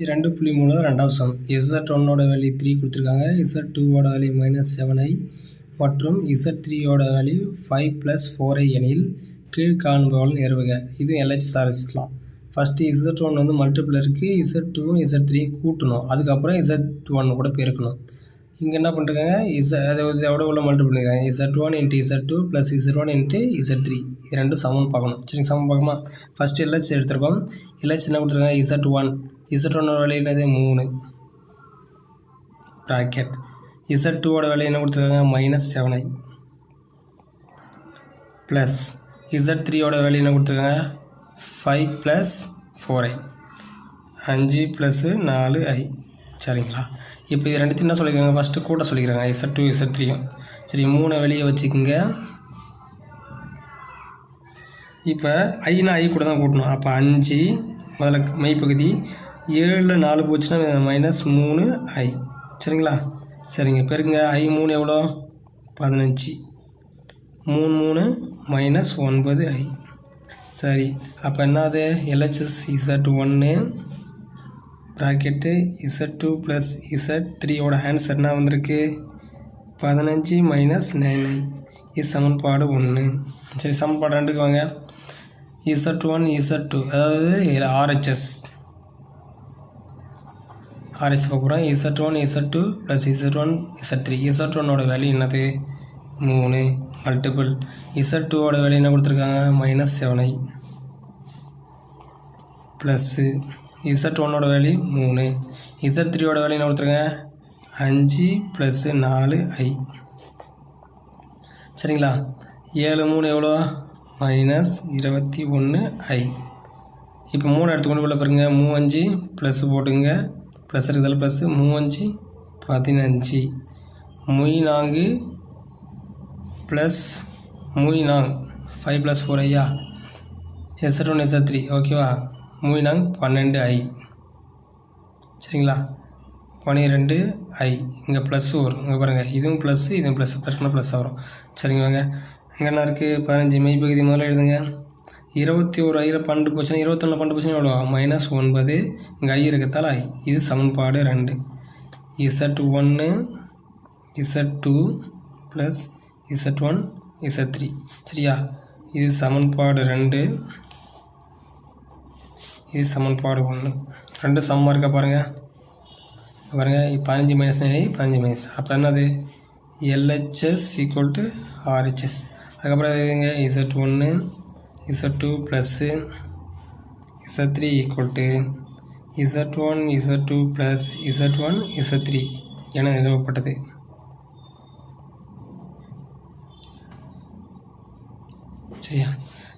2.3 ரெண்டாவது some. Z1 value 3 கொடுத்துருக்காங்க. Z2 value -7i மற்றும் Z3 வேல்யூ 5 + 4i எனில் கீழ்காண்பவள் நிறுவுக. இது LHS-RHS-லாம். ஃபஸ்ட்டு Z1 வந்து மல்டிபிள் இருக்குது, Z2 Z3 கூட்டணும், அதுக்கப்புறம் Z1 கூட பெருக்கணும். இங்கே என்ன பண்ணுறாங்க, இதோட உள்ள மல்டிபிள் பண்ணிக்கிறாங்க. Z1 × Z2 + Z1 × Z3 இது ரெண்டும் சமம் பார்க்கணும். சரிங்க, சமம் பார்க்கணுமா? ஃபஸ்ட்டு LHS எடுத்துருக்கோம். LHS என்ன கொடுத்துருக்காங்க, Z1 வேல்யூ என்னது 3 ப்ராக்கெட். Z2 வேல்யூ என்ன கொடுத்துருக்காங்க, -7i ப்ளஸ் Z3 வேல்யூ என்ன கொடுத்துருக்காங்க, 5 + 4i 5 + 4i. சரிங்களா? இப்போ இது ரெண்டுத்தையும் என்ன சொல்லியிருக்காங்க, ஃபஸ்ட்டு கூட்ட சொல்லிக்கிறாங்க Z2 Z3யும். சரி, 3 வெளியே வச்சுக்கோங்க. இப்போ ஐனா ஐ கூட தான் கூட்டணும். அப்போ 5 முதல்ல மெய்ப்பகுதி, 7ல் 4 போச்சுன்னா -3i. சரிங்களா? சரிங்க, பெருங்க. I3 எவ்வளோ, 15, 3 -9i. சரி, அப்போ என்னது, LHS Z1 bracket Z2 + Z3 answer என்ன வந்திருக்கு, 15 - 9i. இது சமன்பாடு 1. சரி, சமன்பாடு 2க்கு வாங்க. Z1 Z2 அதாவது RHS பார்க்க போகிறோம். Z1 Z2 + Z1 Z3. Z1 value என்னது, 3 மல்டிபிள். Z2 வேல்யூ என்ன கொடுத்துருக்காங்க, -7i plus Z1 value 3. Z3 value என்ன கொடுத்துருக்காங்க, 5 + 4i. சரிங்களா? 7 3 எவ்வளோ, -21i. இப்போ 3 எடுத்துக்கொண்டு உள்ள பாருங்க, 3 5 ப்ளஸ் போட்டுங்க, plus இருக்குதால plus 3 5 15 4 plus 4 5 + 4i Z1 Z3 ஓகேவா, 4 12i. சரிங்களா? 12i. இங்கே ப்ளஸ் வரும், இங்கே பாருங்கள், இதுவும் ப்ளஸ்ஸு இதுவும் ப்ளஸ், பெருக்கணும் ப்ளஸ் வரும். சரிங்க, வாங்க. இங்கே என்ன இருக்குது, 15 மெய்ப்பகுதி முதல்ல எழுதுங்க. 21 ஐயில் 12 போச்சுன்னா, 21 12 போச்சுன்னா எவ்வளோ, -9. இங்கே ஐ இருக்கிறதால ஐ. இது சமன்பாடு 2. Z1 Z2 + Z1 Z3. சரியா? இது சமன்பாடு 2, இது சமன்பாடு 1. 2 சமமாக இருக்க பாருங்கள். பாருங்கள், 15 - 9i 15 - அப்போ என்னது, LHS = RHS. அதுக்கப்புறம் இதுங்க Z1 Z2 + Z3 = Z1 Z2 + Z1 Z3 என நிறுவப்பட்டது. சரியா?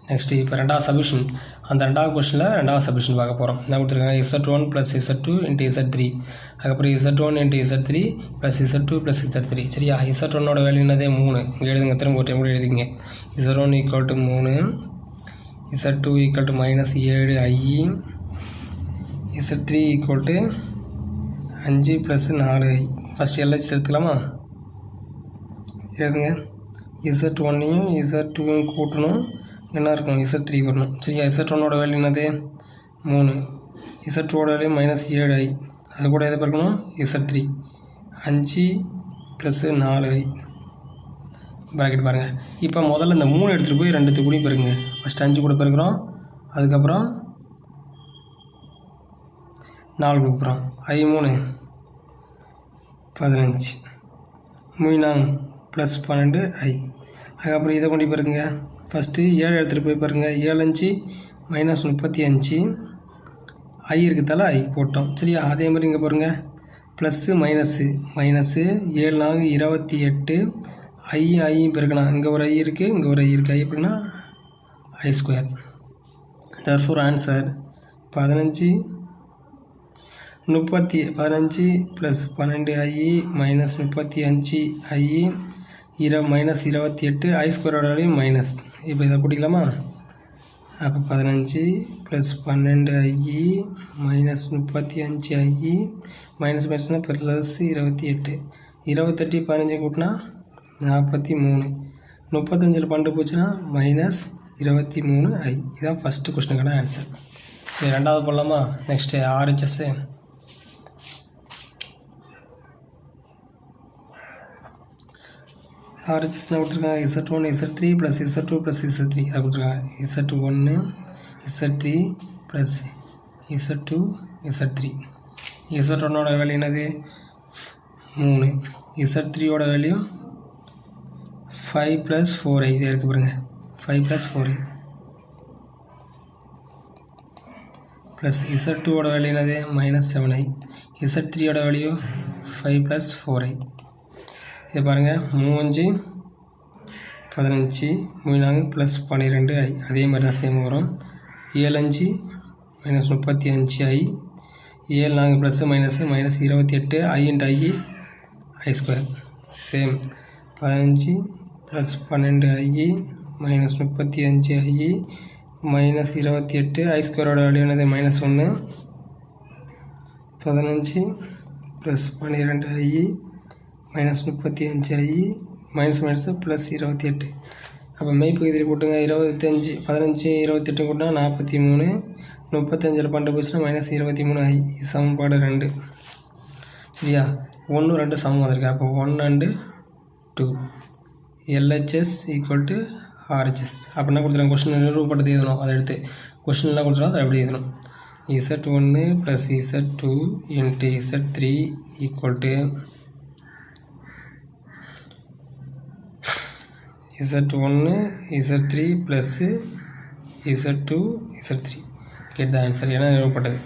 நெக்ஸ்ட்டு இப்போ ரெண்டாவது சப்மிஷன். அந்த ரெண்டாவது கொஸ்டினில் ரெண்டாவது சப்மிஷன் பார்க்க போகிறோம். என்ன கொடுத்துருக்காங்க, Z1 + Z2 × Z3. அதுக்கப்புறம் Z1 × Z3 + Z2 + Z3. சரியா? Z1 வேல்யூ என்னது, 3. இங்கே எழுதுங்க, திரும்ப ஒரு டைம் கூட எழுதிங்க. Z1 = 3, Z2 = -7i, Z3 = 5 + 4i. First LHS எடுத்துக்கலாமா? எழுதுங்க. Z1யும் Z2யும் கூட்டணும், என்ன இருக்கணும், Z3 வரணும். சரியா? Z1 வேல்யூ என்னது, 3. Z2 வேல்யூ -7i, அது கூட எதை பெருக்கணும், Z3 5 + 4i ப்ராக்கெட் பாருங்கள். இப்போ முதல்ல இந்த 3 எடுத்துகிட்டு போய் 2 கூட பெருங்க. ஃபஸ்ட்டு 5 கூட பெருக்கிறோம், அதுக்கப்புறம் 4 கொடுக்குறோம். I3 15 3 + 12i. அதுக்கப்புறம் இதை கொண்டு பாருங்க. ஃபஸ்ட்டு 7 எடுத்துகிட்டு போய் பாருங்கள், 7 5 -35 ஐ இருக்கிறதால ஐ போட்டோம். சரியா? அதே மாதிரி இங்கே பாருங்கள், ப்ளஸ்ஸு மைனஸு 7 4 28 ஐ பெருக்கணும். இங்கே ஒரு ஐ இருக்குது, இங்கே ஒரு ஐ இருக்குது. ஐ எப்படின்னா I². Therefore answer 15 + 12i -35i -28 I² value minus. இப்போ இதை கூட்டிக்கலாமா? அப்போ 15 + 12i -35i மைனஸ்னால் ப்ளஸ் 28. 28 15 கூட்டினா 43. 35 12 போச்சுன்னா -23i. இதுதான் ஃபஸ்ட்டு கொஸ்டினுக்கான ஆன்சர். இது ரெண்டாவது போடலாமா? நெக்ஸ்ட்டு RHS ஆர்ஹெச்எஸ்னால் கொடுத்துருக்காங்க Z1 Z3 plus Z2 plus Z3 அது கொடுத்துருக்காங்க. Z1 Z3 plus Z2 Z3. Z1ஓட value என்னது 3, Z3ஓட வேல்யூ 5 + 4i இது இருக்குது பாருங்க 5 + 4i ப்ளஸ் Z2ஓட வேல்யூ என்னது -7i, Z3ஓட வேல்யூ 5 + 4i. இது பாருங்கள் 3 5 15 3 ப்ளஸ் 12i அதே மாதிரி தான் சேம் வரும். 7 5 -35i 7 4 plus minus -28 i × i² same 15 plus 12i -35i -28 i² value என்னது -1 15 plus 12i -35i minus plus 28. அப்போ மெய்ப்பகுதியில் கூட்டுங்க 15 28 கூட்டினா 43 35 12 போச்சுன்னா -23i சமன்பாடு 2 சரியா. 1 2 சமம் வந்திருக்கு. அப்போ 1 and 2 LHS = RHS அப்படின்னா கொடுத்துருங்க. கொஸ்டின் நிரூபப்பட்டது எழுதணும். அதை எடுத்து கொஸ்டின்லாம் கொடுத்துருவோம் அதை எப்படி எழுதணும். Z1 + Z2 × Z3 = Z1 Z3 + Z2 Z3 get the answer என நிறுவப்பட்டது.